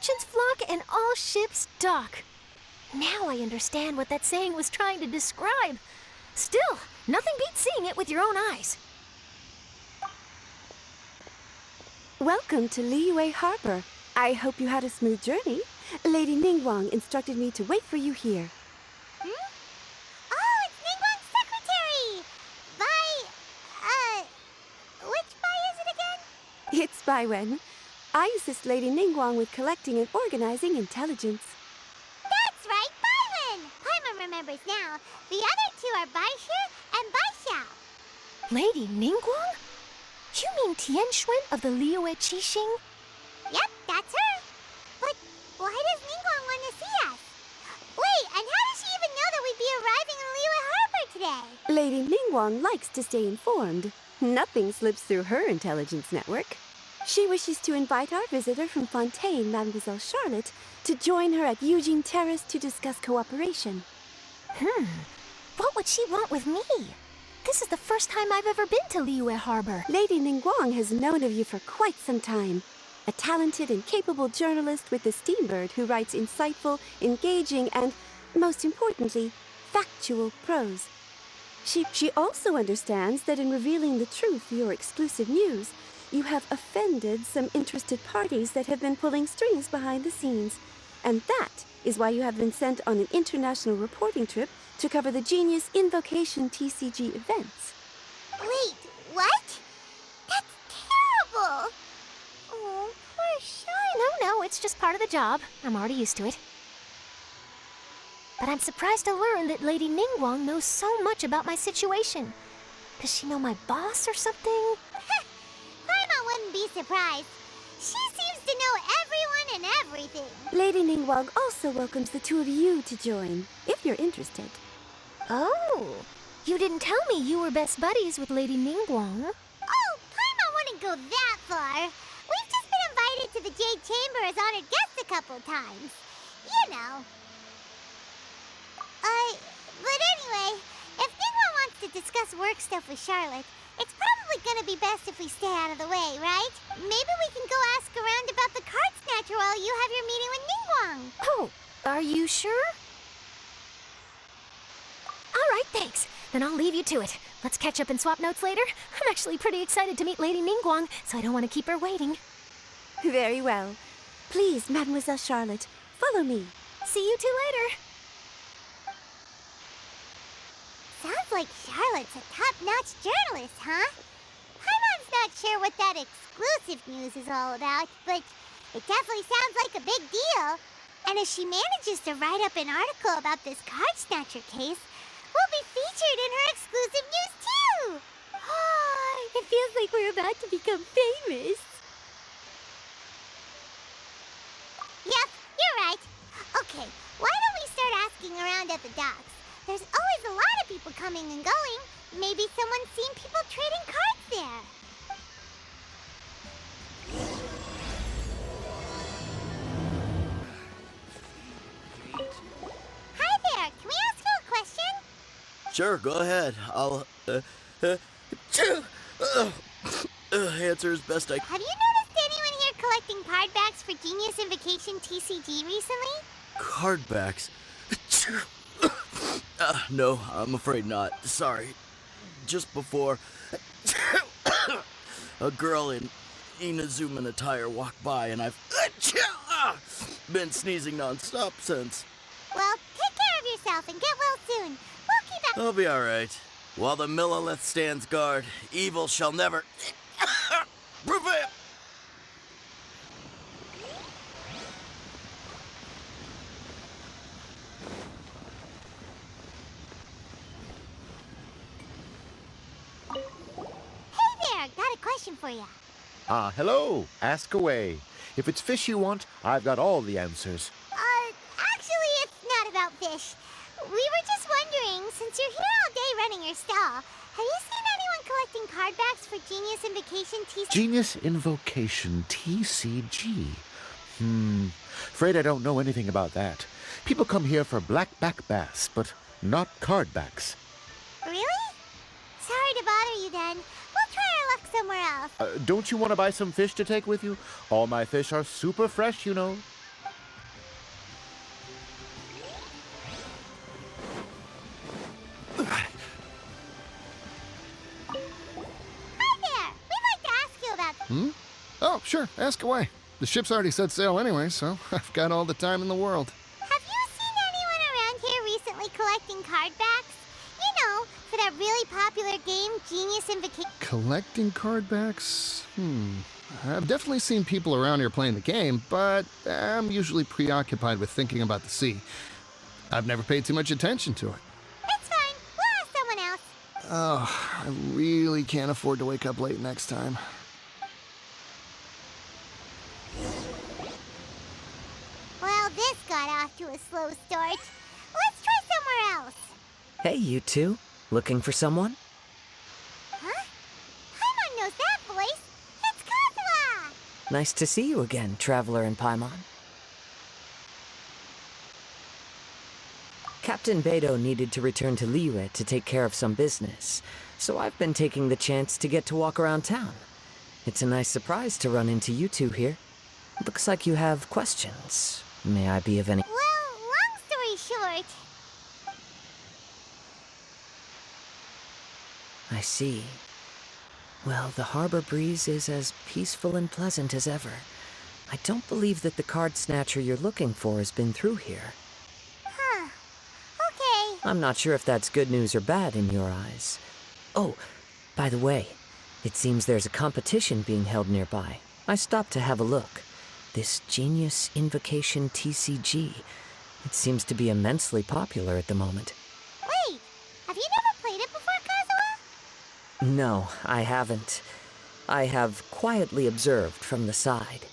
merchants flock and all ships dock. Now I understand what that saying was trying to describe. Still, nothing beats seeing it with your own eyes. Welcome to Liyue Harbor. I hope you had a smooth journey. Lady Ningguang instructed me to wait for you here. Hmm? Oh, it's Ningguang's secretary! Which Bai is it again? It's Baiwen. I assist Lady Ningguang with collecting and organizing intelligence. That's right, Baiwen! Paimon remembers now. The other two are Baishu and Baishao. Lady Ningguang? You mean Tianxuan of the Liyue Qixing? Yep, that's her. But why does Ningguang want to see us? Wait, and how does she even know that we'd be arriving in Liyue Harbor today? Lady Ningguang likes to stay informed. Nothing slips through her intelligence network. She wishes to invite our visitor from Fontaine, Mademoiselle Charlotte, to join her at Eugene Terrace to discuss cooperation. What would she want with me? This is the first time I've ever been to Liyue Harbor. Lady Ningguang has known of you for quite some time. A talented and capable journalist with the Steambird who writes insightful, engaging, and, most importantly, factual prose. She also understands that in revealing the truth, your exclusive news, you have offended some interested parties that have been pulling strings behind the scenes. And that is why you have been sent on an international reporting trip to cover the Genius Invocation TCG events. Wait, what? That's terrible! Oh, poor Charlotte. No, it's just part of the job. I'm already used to it. But I'm surprised to learn that Lady Ningguang knows so much about my situation. Does she know my boss or something? Paimon wouldn't be surprised. She seems to know everyone and everything. Lady Ningguang also welcomes the two of you to join, if you're interested. Oh, you didn't tell me you were best buddies with Lady Ningguang. Oh, Paimon wouldn't go that far. We've just been invited to the Jade Chamber as honored guests a couple times. You know. But anyway, if Ningguang wants to discuss work stuff with Charlotte, it's probably gonna be best if we stay out of the way, right? Maybe we can go ask around about the card snatcher while you have your meeting with Ningguang. Oh, are you sure? All right, thanks. Then I'll leave you to it. Let's catch up and swap notes later. I'm actually pretty excited to meet Lady Ningguang, so I don't want to keep her waiting. Very well. Please, Mademoiselle Charlotte, follow me. See you two later. Sounds like Charlotte's a top-notch journalist, huh? Paimon's not sure what that exclusive news is all about, but it definitely sounds like a big deal. And if she manages to write up an article about this card snatcher case, we'll be featured in her exclusive news too! It feels like we're about to become famous. Yep, you're right. Okay, why don't we start asking around at the docks? There's always a lot of people coming and going. Maybe someone's seen people trading cards there. Hi there, can we ask you a question? Sure, go ahead. I'll, answer as best I can. Have you noticed anyone here collecting card backs for Genius Invocation TCG recently? Card backs? No, I'm afraid not. Sorry. Just before, a girl in Inazuman attire walked by, and I've been sneezing non-stop since. Well, take care of yourself and get well soon. We'll keep up. I'll be all right. While the Millilith stands guard, evil shall never prevail. Got a question for you. Hello. Ask away. If it's fish you want, I've got all the answers. Actually, it's not about fish. We were just wondering, since you're here all day running your stall, have you seen anyone collecting card backs for Genius Invocation TCG? Genius Invocation TCG. Afraid I don't know anything about that. People come here for blackback bass, but not card backs. Really? Sorry to bother you then. We'll try our luck somewhere else. Don't you want to buy some fish to take with you? All my fish are super fresh, you know. Sure, ask away. The ship's already set sail anyway, so I've got all the time in the world. Have you seen anyone around here recently collecting card backs? You know, for that really popular game, Genius Invocation. Collecting card backs? I've definitely seen people around here playing the game, but I'm usually preoccupied with thinking about the sea. I've never paid too much attention to it. It's fine. We'll ask someone else. Oh, I really can't afford to wake up late next time. Well, this got off to a slow start. Let's try somewhere else. Hey, you two. Looking for someone? Huh? Paimon knows that voice. It's Kazuha! Nice to see you again, Traveler and Paimon. Captain Beidou needed to return to Liyue to take care of some business, so I've been taking the chance to get to walk around town. It's a nice surprise to run into you two here. Looks like you have questions. May I be of any— Well, long story short, I see. Well, the harbor breeze is as peaceful and pleasant as ever. I don't believe that the card snatcher you're looking for has been through here. huh. Okay. I'm not sure if that's good news or bad in your eyes. Oh, by the way, it seems there's a competition being held nearby. I stopped to have a look. This Genius Invocation TCG. It seems to be immensely popular at the moment. Wait, have you never played it before, Kazuha? No, I haven't. I have quietly observed from the side.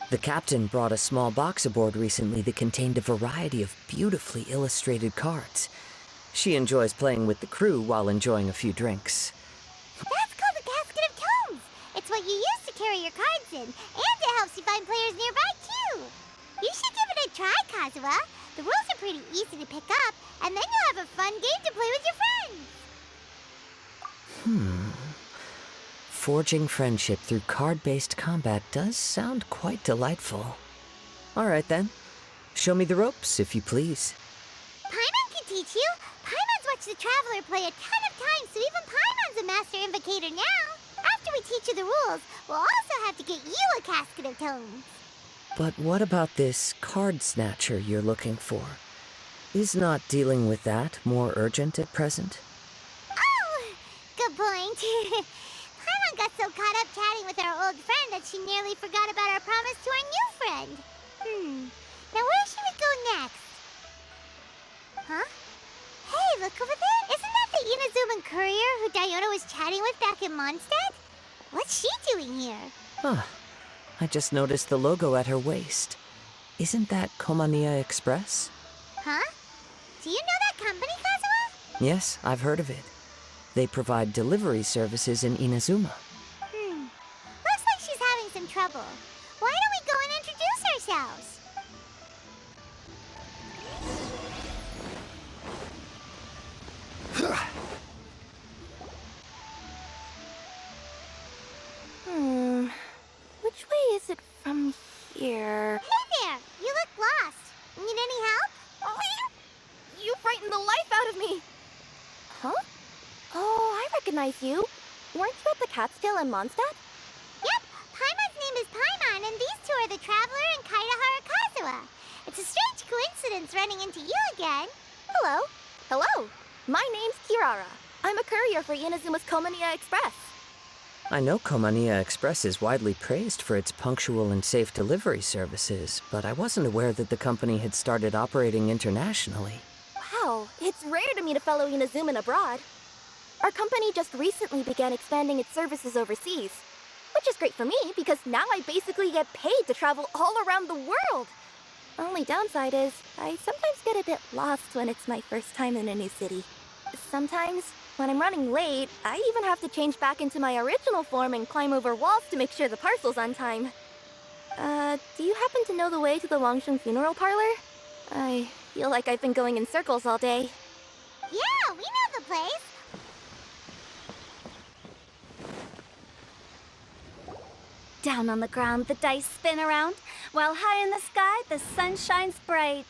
The captain brought a small box aboard recently that contained a variety of beautifully illustrated cards. She enjoys playing with the crew while enjoying a few drinks. That's called the Casket of Tomes. It's what you use to carry your cards in, and it helps you find players nearby, too. You should give it a try, Kazuha. The rules are pretty easy to pick up, and then you'll have a fun game to play with your friends. Forging friendship through card-based combat does sound quite delightful. All right, then. Show me the ropes, if you please. Paimon can teach you. Paimon's watched the Traveler play a ton of times, so even Paimon's a master invocator now. After we teach you the rules, we'll also have to get you a Casket of Tomes. But what about this card snatcher you're looking for? Is not dealing with that more urgent at present? Oh, good point. Paimon got so caught up chatting with our old friend that she nearly forgot about our promise to our new friend. Now where should we go next? Huh? Hey, look over there. Isn't that the Inazuman courier who Diona was chatting with back in Mondstadt? What's she doing here? Huh. I just noticed the logo at her waist. Isn't that Komaniya Express? Huh? Do you know that company, Kazuha? Yes, I've heard of it. They provide delivery services in Inazuma. Looks like she's having some trouble. Why don't we go and introduce ourselves? Which way is it from here? Hey there! You look lost. Need any help? Oh, you frightened the life out of me! Huh? Oh, I recognize you. Weren't you at the Catskill in Mondstadt? Yep, Paimon's name is Paimon, and these two are the Traveler and Kaeya Kazuha. It's a strange coincidence running into you again. Hello. Hello. My name's Kirara. I'm a courier for Inazuma's Komaniya Express. I know Komaniya Express is widely praised for its punctual and safe delivery services, but I wasn't aware that the company had started operating internationally. Wow, it's rare to meet a fellow Inazuman abroad. Our company just recently began expanding its services overseas, which is great for me because now I basically get paid to travel all around the world. Only downside is I sometimes get a bit lost when it's my first time in a new city. Sometimes, when I'm running late, I even have to change back into my original form and climb over walls to make sure the parcel's on time. Do you happen to know the way to the Wangsheng funeral parlor? I feel like I've been going in circles all day. Yeah, we know the place. Down on the ground, the dice spin around, while high in the sky, the sun shines bright.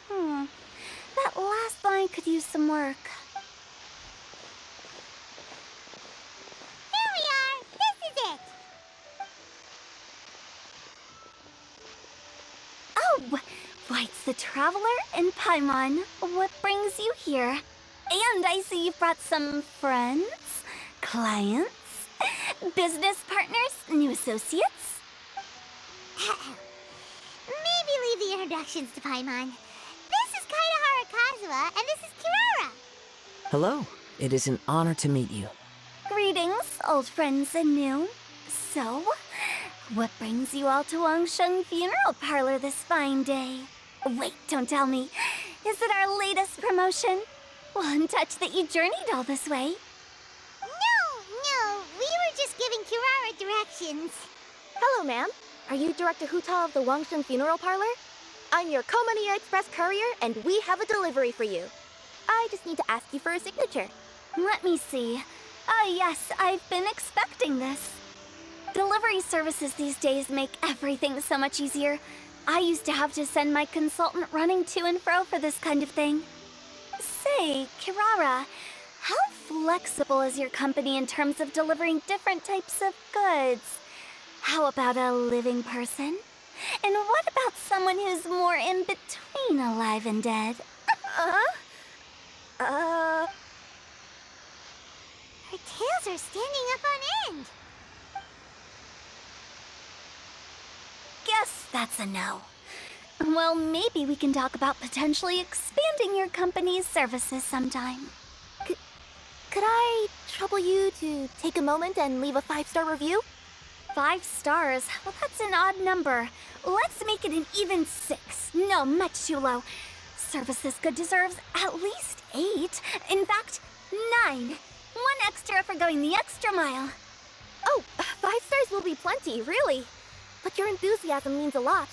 That last line could use some work. Here we are. This is it. White's the Traveler and Paimon. What brings you here? And I see you've brought some friends, clients, business partners, new associates. Maybe leave the introductions to Paimon. This is Kaeya Kazuha, and this is Kirara. Hello. It is an honor to meet you. Greetings, old friends and new. So, what brings you all to Wangsheng Funeral Parlor this fine day? Wait, don't tell me. Is it our latest promotion? Well, I'm touched that you journeyed all this way. No, we were just giving Kirara directions. Hello, ma'am. Are you Director Huta of the Wangsheng Funeral Parlor? I'm your Komani Express courier, and we have a delivery for you. I just need to ask you for a signature. Let me see. Oh yes, I've been expecting this. Delivery services these days make everything so much easier. I used to have to send my consultant running to and fro for this kind of thing. Say, Kirara, how flexible is your company in terms of delivering different types of goods? How about a living person? And what about someone who's more in between alive and dead? Her tails are standing up on end. Guess that's a no. Well, maybe we can talk about potentially expanding your company's services sometime. Could I trouble you to take a moment and leave a 5-star review? 5 stars? Well, that's an odd number. Let's make it an even 6. No, much too low. Service this good deserves at least 8. In fact, 9. 1 extra for going the extra mile. Oh, 5 stars will be plenty, really. But your enthusiasm means a lot.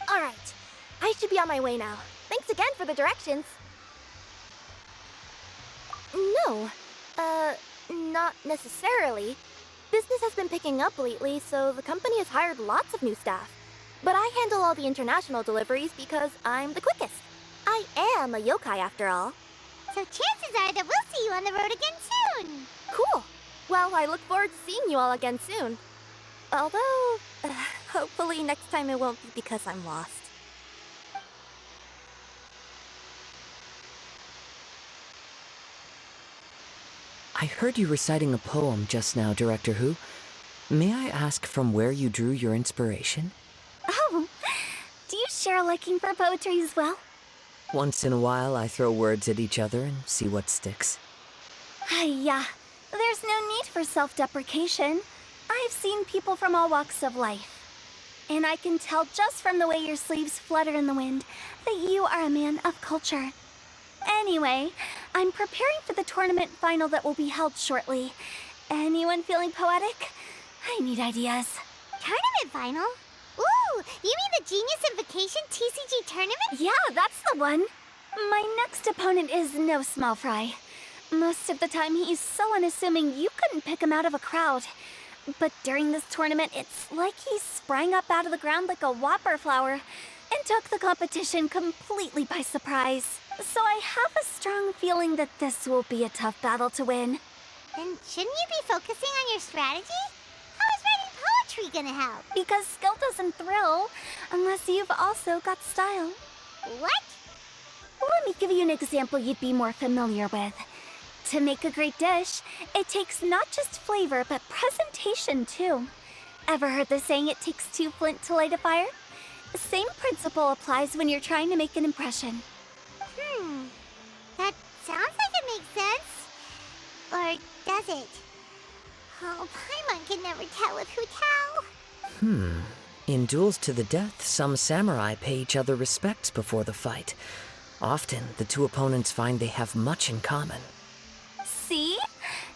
All right, I should be on my way now. Thanks again for the directions. No, not necessarily. Business has been picking up lately, so the company has hired lots of new staff. But I handle all the international deliveries because I'm the quickest. I am a yokai after all. So chances are that we'll see you on the road again soon. Cool. Well, I look forward to seeing you all again soon. Although, hopefully next time it won't be because I'm lost. I heard you reciting a poem just now, Director Who. May I ask from where you drew your inspiration? Oh, do you share a liking for poetry as well? Once in a while, I throw words at each other and see what sticks. Yeah, there's no need for self-deprecation. I've seen people from all walks of life. And I can tell just from the way your sleeves flutter in the wind that you are a man of culture. Anyway, I'm preparing for the tournament final that will be held shortly. Anyone feeling poetic? I need ideas. Tournament final? Ooh, you mean the Genius Invocation TCG tournament? Yeah, that's the one. My next opponent is no small fry. Most of the time he's so unassuming you couldn't pick him out of a crowd. But during this tournament, it's like he sprang up out of the ground like a whopper flower and took the competition completely by surprise. So I have a strong feeling that this will be a tough battle to win. Then shouldn't you be focusing on your strategy? How is writing poetry gonna help? Because skill doesn't thrill unless you've also got style. What? Let me give you an example you'd be more familiar with. To make a great dish, it takes not just flavor, but presentation too. Ever heard the saying, it takes 2 flint to light a fire? The same principle applies when you're trying to make an impression. That sounds like it makes sense. Or does it? Oh, Paimon can never tell with Hutao. In duels to the death, some samurai pay each other respects before the fight. Often, the two opponents find they have much in common. See?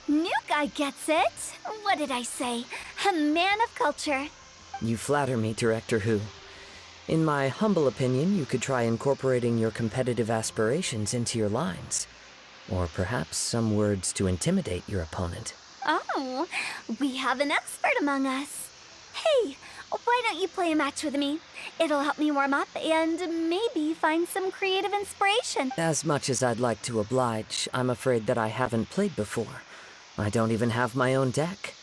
New guy gets it. What did I say? A man of culture. You flatter me, Director Who. In my humble opinion, you could try incorporating your competitive aspirations into your lines. Or perhaps some words to intimidate your opponent. Oh, we have an expert among us. Hey, why don't you play a match with me? It'll help me warm up and maybe find some creative inspiration. As much as I'd like to oblige, I'm afraid that I haven't played before. I don't even have my own deck.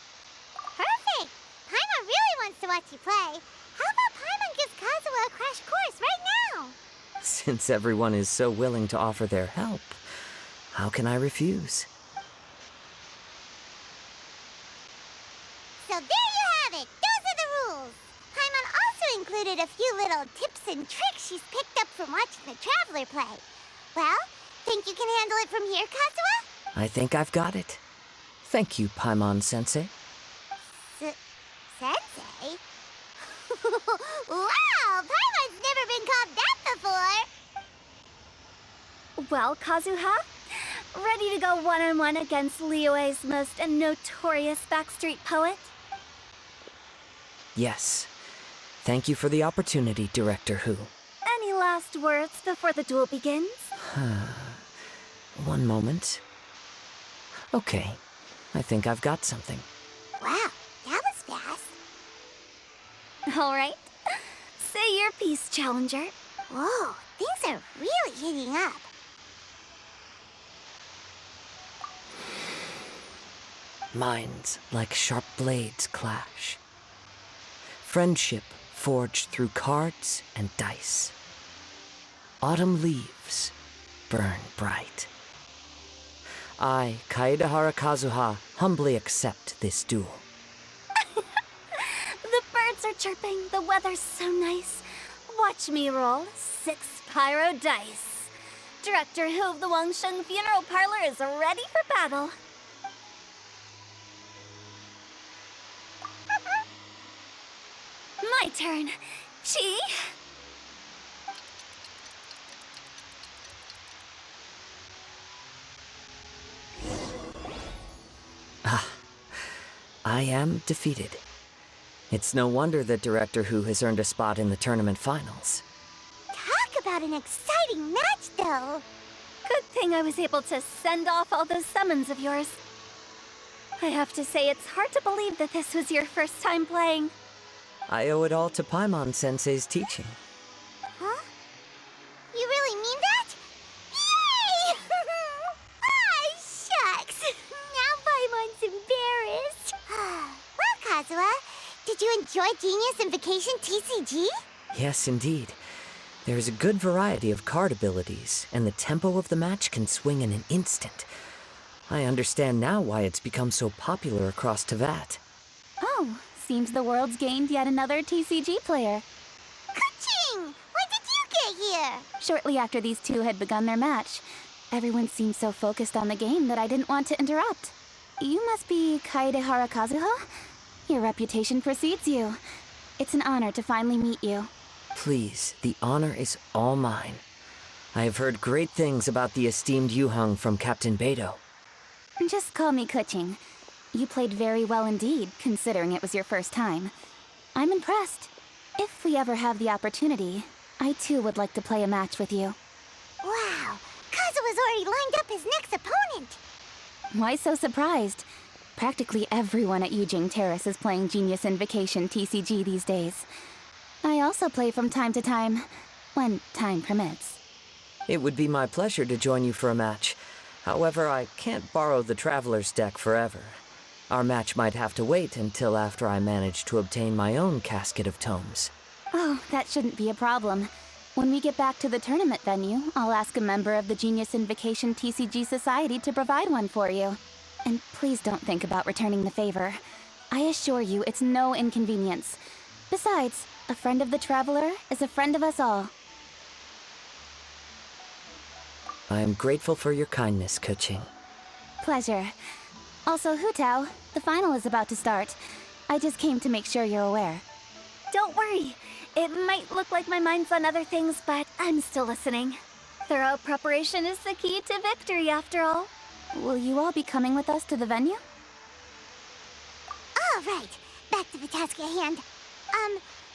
Perfect! Paimon really wants to watch you play. How about Paimon gives Kazuha a crash course right now? Since everyone is so willing to offer their help, how can I refuse? So there you have it. Those are the rules. Paimon also included a few little tips and tricks she's picked up from watching the Traveler play. Well, think you can handle it from here, Kazuha? I think I've got it. Thank you, Paimon-sensei. Sensei? Wow! Paimon's never been called that before! Well, Kazuha, ready to go one-on-one against Liyue's most notorious backstreet poet? Yes. Thank you for the opportunity, Director Who. Any last words before the duel begins? One moment. Okay, I think I've got something. Wow, that was fast. All right. Say your piece, Challenger. Whoa, things are really heating up. Minds like sharp blades clash. Friendship forged through cards and dice. Autumn leaves burn bright. I, Kaedahara Kazuha, humbly accept this duel. The birds are chirping, the weather's so nice. Watch me roll 6 pyro dice. Director Who of the Wangsheng Funeral Parlor is ready for battle. My turn. Chi? I am defeated. It's no wonder that Director Who has earned a spot in the tournament finals. Talk about an exciting match, though. Good thing I was able to send off all those summons of yours. I have to say, it's hard to believe that this was your first time playing. I owe it all to Paimon-sensei's teaching. Huh? You really mean that? Yay! Ah, shucks. Now Paimon's embarrassed. Well, Kazuha, did you enjoy Genius Invocation TCG? Yes, indeed. There is a good variety of card abilities, and the tempo of the match can swing in an instant. I understand now why it's become so popular across Teyvat. Oh, seems the world's gained yet another TCG player. Ka-ching! When did you get here? Shortly after these two had begun their match, everyone seemed so focused on the game that I didn't want to interrupt. You must be Kaedahara Kazuha? Your reputation precedes you. It's an honor to finally meet you. Please, the honor is all mine. I have heard great things about the esteemed Yuheng from Captain Beidou. Just call me Kuching. You played very well indeed, considering it was your first time. I'm impressed. If we ever have the opportunity, I too would like to play a match with you. Wow, Kazuha's already lined up his next opponent. Why so surprised? Practically everyone at Yujing Terrace is playing Genius Invocation TCG these days. I also play from time to time, when time permits. It would be my pleasure to join you for a match. However, I can't borrow the Traveler's deck forever. Our match might have to wait until after I manage to obtain my own casket of tomes. Oh, that shouldn't be a problem. When we get back to the tournament venue, I'll ask a member of the Genius Invocation TCG Society to provide one for you. And please don't think about returning the favor. I assure you it's no inconvenience. Besides, a friend of the Traveler is a friend of us all. I am grateful for your kindness, Kuching. Pleasure. Also, Hutao, the final is about to start. I just came to make sure you're aware. Don't worry. It might look like my mind's on other things, but I'm still listening. Thorough preparation is the key to victory, after all. Will you all be coming with us to the venue? All right, back to the task at hand.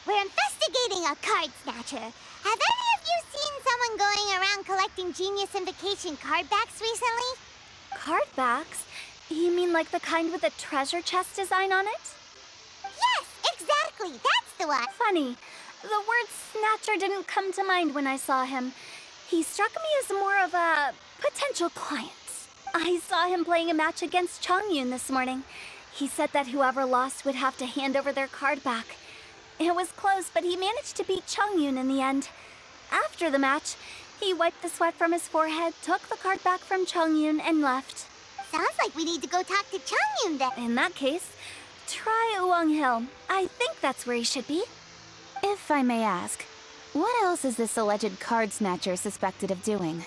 We're investigating a card snatcher. Have any of you seen someone going around collecting Genius Invocation card backs recently? Card backs? You mean like the kind with a treasure chest design on it? Yes, exactly, that's the one. Funny. The word snatcher didn't come to mind when I saw him. He struck me as more of a potential client. I saw him playing a match against Chongyun this morning. He said that whoever lost would have to hand over their card back. It was close, but he managed to beat Chongyun in the end. After the match, He wiped the sweat from his forehead, took the card back from Chongyun, and left. Sounds like we need to go talk to Chongyun then. In that case, try Uwang Hill. I think that's where he should be. If I may ask, what else is this alleged card snatcher suspected of doing?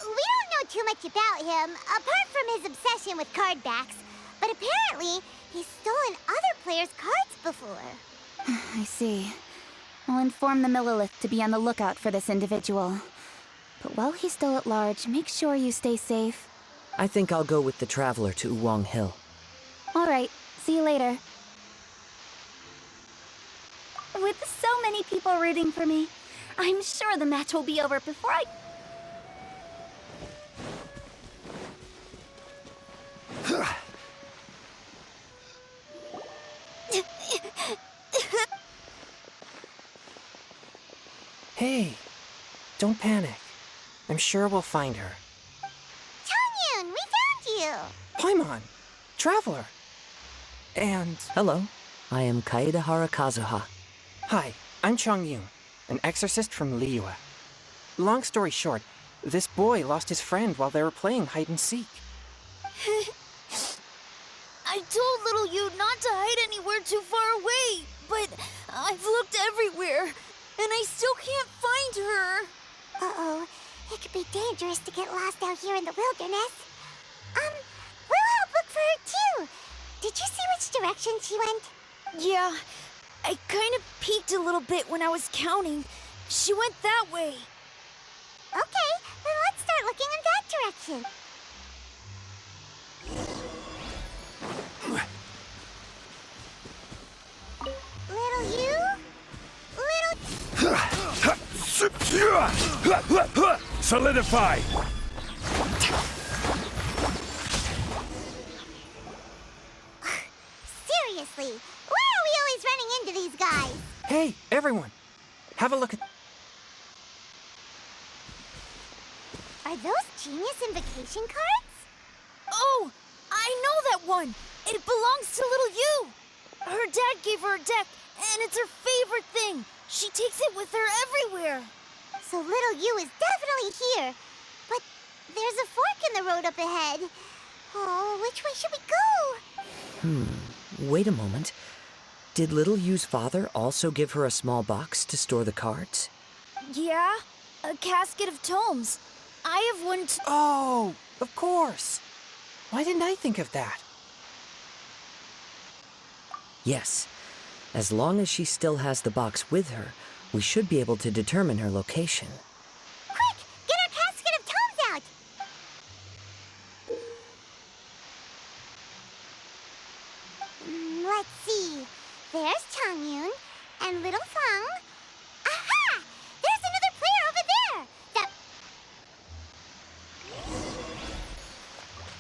We don't know too much about him, apart from his obsession with card backs. But apparently, he's stolen other players' cards before. I see. I'll inform the Millilith to be on the lookout for this individual. But while he's still at large, make sure you stay safe. I think I'll go with the Traveler to Uwang Hill. All right, see you later. With so many people rooting for me, I'm sure the match will be over before I... Hey, don't panic. I'm sure we'll find her. Chongyun, we found you! Paimon, Traveler. And... Hello, I am Kaeya Kazuha. Hi, I'm Chongyun, an exorcist from Liyue. Long story short, this boy lost his friend while they were playing hide-and-seek. I told little you not to hide anywhere too far away, but I've looked everywhere, and I still can't find her. Uh-oh, it could be dangerous to get lost out here in the wilderness. We'll help look for her too. Did you see which direction she went? Yeah, I kind of peeked a little bit when I was counting. She went that way. Okay, then let's start looking in that direction. Little you? Little... Solidify! Seriously, why are we always running into these guys? Hey, everyone! Have a look at... Are those genius invocation cards? Oh, I know that one. It belongs to little you. Her dad gave her a deck, and it's her favorite thing. She takes it with her everywhere. So little you is definitely here. But there's a fork in the road up ahead. Oh, which way should we go? Wait a moment. Did Little Yu's father also give her a small box to store the cards? Yeah, a casket of tomes. I have one too. Oh, of course! Why didn't I think of that? Yes. As long as she still has the box with her, we should be able to determine her location. Quick, get our casket of tomes out! Let's see. There's Chongyun and little Feng. Aha! There's another player over there!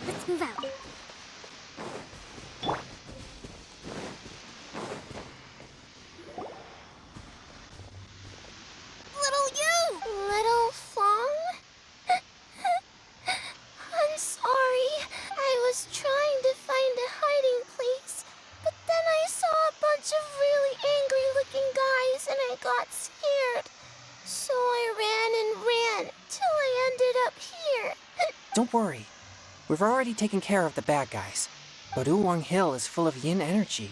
Let's move out. Little you! Little Fong? I'm sorry. I was trying to find a hiding place, but then I saw a bunch of really angry-looking guys and I got scared. So I ran till I ended up here. Don't worry. We've already taken care of the bad guys. But Uwang Hill is full of yin energy.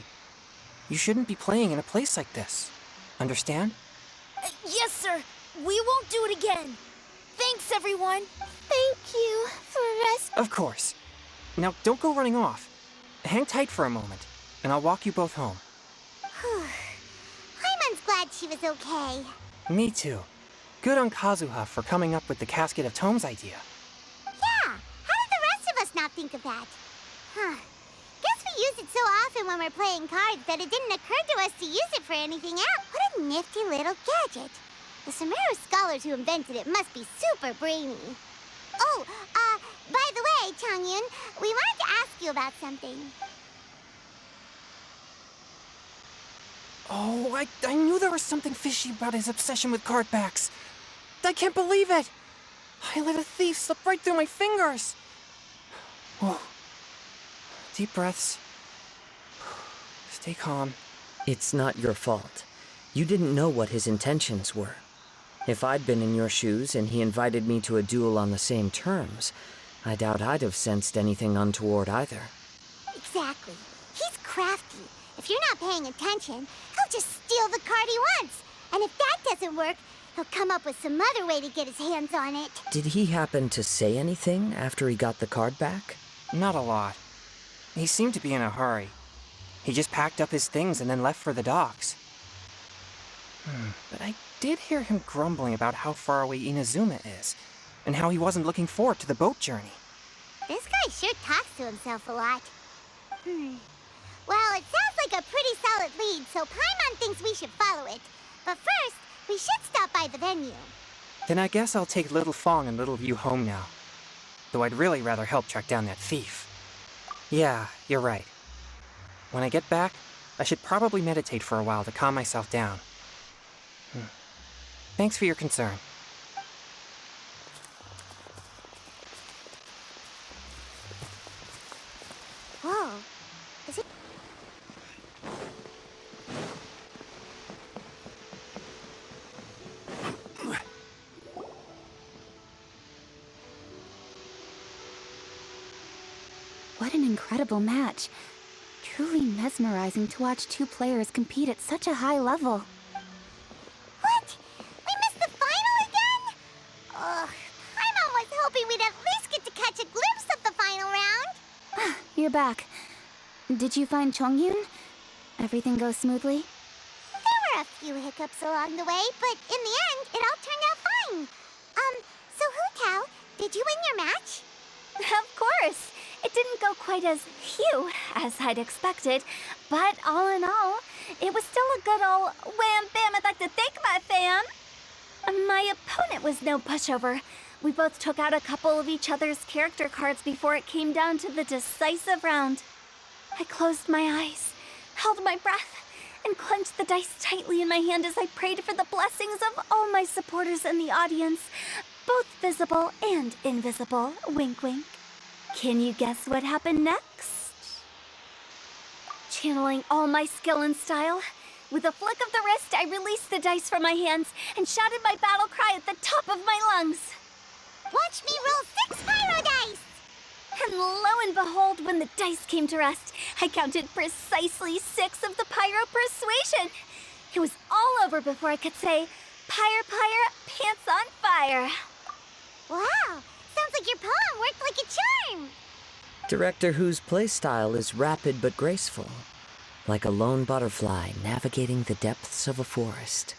You shouldn't be playing in a place like this. Understand? Yes, sir. We won't do it again. Thanks, everyone. Thank you for Of course. Now, don't go running off. Hang tight for a moment, and I'll walk you both home. Paimon's glad she was okay. Me too. Good on Kazuha for coming up with the Casket of Tomes idea. Yeah, how did the rest of us not think of that? Huh. Guess we use it so often when we're playing cards that it didn't occur to us to use it for anything else. What a nifty little gadget. The Sumeru scholars who invented it must be super brainy. Oh, by the way, Chongyun, we wanted to ask you about something. Oh, I knew there was something fishy about his obsession with card backs. I can't believe it! I let a thief slip right through my fingers! Whoa. Deep breaths. Stay calm. It's not your fault. You didn't know what his intentions were. If I'd been in your shoes and he invited me to a duel on the same terms, I doubt I'd have sensed anything untoward either. Exactly. He's crafty. If you're not paying attention, he'll just steal the card he wants. And if that doesn't work, he'll come up with some other way to get his hands on it. Did he happen to say anything after he got the card back? Not a lot. He seemed to be in a hurry. He just packed up his things and then left for the docks. But I did hear him grumbling about how far away Inazuma is, and how he wasn't looking forward to the boat journey. This guy sure talks to himself a lot. Well, it sounds like a pretty solid lead, so Paimon thinks we should follow it. But first, we should stop by the venue. Then I guess I'll take Little Fong and Little View home now. Though I'd really rather help track down that thief. Yeah, you're right. When I get back, I should probably meditate for a while to calm myself down. Thanks for your concern. Whoa. Is it? What an incredible match. Truly mesmerizing to watch two players compete at such a high level. What? We missed the final again? Ugh. Paimon was hoping we'd at least get to catch a glimpse of the final round. You're back. Did you find Chongyun? Everything go smoothly? There were a few hiccups along the way, but in the end, it all turned out fine. So Hu Tao, did you win your match? Of course! It didn't go quite as phew as I'd expected, but all in all, it was still a good old wham bam I'd like to thank my fam! My opponent was no pushover. We both took out a couple of each other's character cards before it came down to the decisive round. I closed my eyes, held my breath, and clenched the dice tightly in my hand as I prayed for the blessings of all my supporters in the audience, both visible and invisible. Wink, wink. Can you guess what happened next? Channeling all my skill and style, with a flick of the wrist, I released the dice from my hands and shouted my battle cry at the top of my lungs. Watch me roll 6 pyro dice! And lo and behold, when the dice came to rest, I counted precisely 6 of the pyro persuasion. It was all over before I could say, pyre, pyre, pants on fire. Wow! Sounds like your poem worked like a charm! Director Who's playstyle is rapid but graceful, like a lone butterfly navigating the depths of a forest.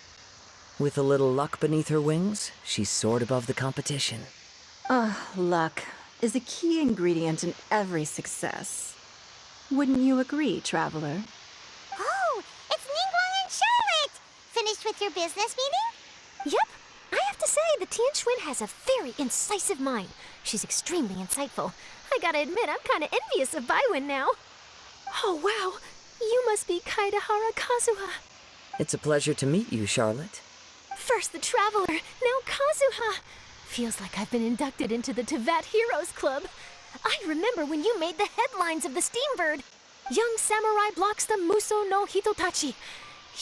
With a little luck beneath her wings, she soared above the competition. Luck is a key ingredient in every success. Wouldn't you agree, Traveler? Oh, it's Ningguang and Charlotte! Finished with your business meeting? Yep. I have to say, the Tianquan has a very incisive mind. She's extremely insightful. I gotta admit, I'm kinda envious of Baiwen now. Oh, wow. You must be Kaedahara Kazuha. It's a pleasure to meet you, Charlotte. First the Traveler, now Kazuha. Feels like I've been inducted into the Tevat Heroes Club. I remember when you made the headlines of the Steambird. Young samurai blocks the Muso no Hitotachi.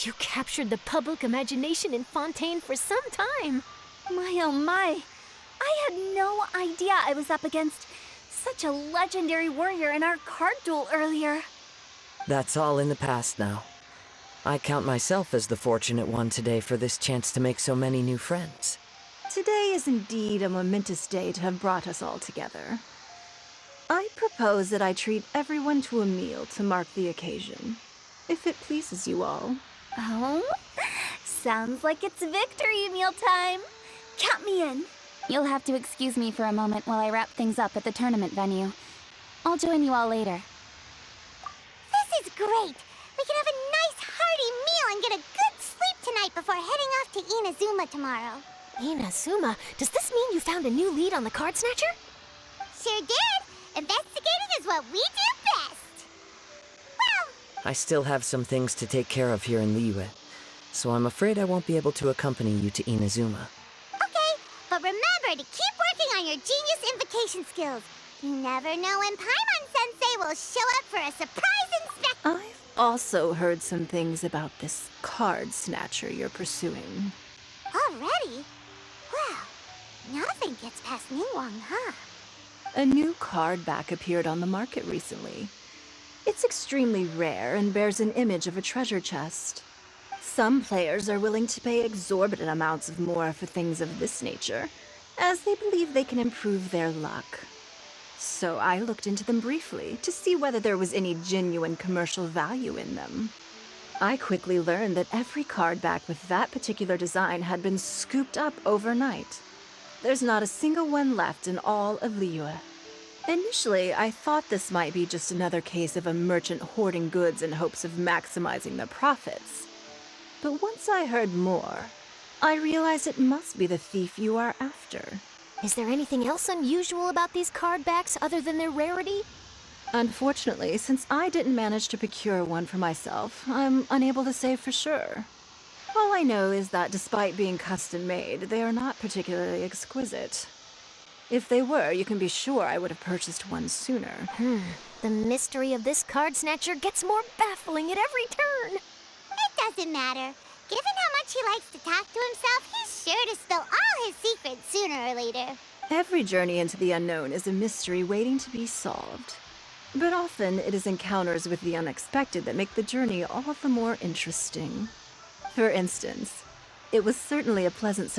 You captured the public imagination in Fontaine for some time. My oh my. I had no idea I was up against such a legendary warrior in our card duel earlier. That's all in the past now. I count myself as the fortunate one today for this chance to make so many new friends. Today is indeed a momentous day to have brought us all together. I propose that I treat everyone to a meal to mark the occasion, if it pleases you all. Oh? Sounds like it's victory meal time. Count me in. You'll have to excuse me for a moment while I wrap things up at the tournament venue. I'll join you all later. This is great! We can have a nice hearty meal and get a good sleep tonight before heading off to Inazuma tomorrow. Inazuma, does this mean you found a new lead on the Card Snatcher? Sure did! Investigating is what we do best! Well, I still have some things to take care of here in Liyue, so I'm afraid I won't be able to accompany you to Inazuma. okay, but remember to keep working on your genius invocation skills. You never know when Paimon-sensei will show up for a surprise inspection. I've also heard some things about this card snatcher you're pursuing. Already? Well, nothing gets past Ningguang, huh? A new card back appeared on the market recently. It's extremely rare and bears an image of a treasure chest. Some players are willing to pay exorbitant amounts of more for things of this nature, as they believe they can improve their luck. So I looked into them briefly to see whether there was any genuine commercial value in them. I quickly learned that every card back with that particular design had been scooped up overnight. There's not a single one left in all of Liyue. Initially, I thought this might be just another case of a merchant hoarding goods in hopes of maximizing their profits. But once I heard more, I realized it must be the thief you are after. Is there anything else unusual about these card backs other than their rarity? Unfortunately, since I didn't manage to procure one for myself, I'm unable to say for sure. All I know is that despite being custom-made, they are not particularly exquisite. If they were, you can be sure I would have purchased one sooner. The mystery of this card snatcher gets more baffling at every turn. It doesn't matter. Given how much he likes to talk to himself, he's sure to spill all his secrets sooner or later. Every journey into the unknown is a mystery waiting to be solved. But often it is encounters with the unexpected that make the journey all the more interesting. For instance, it was certainly a pleasant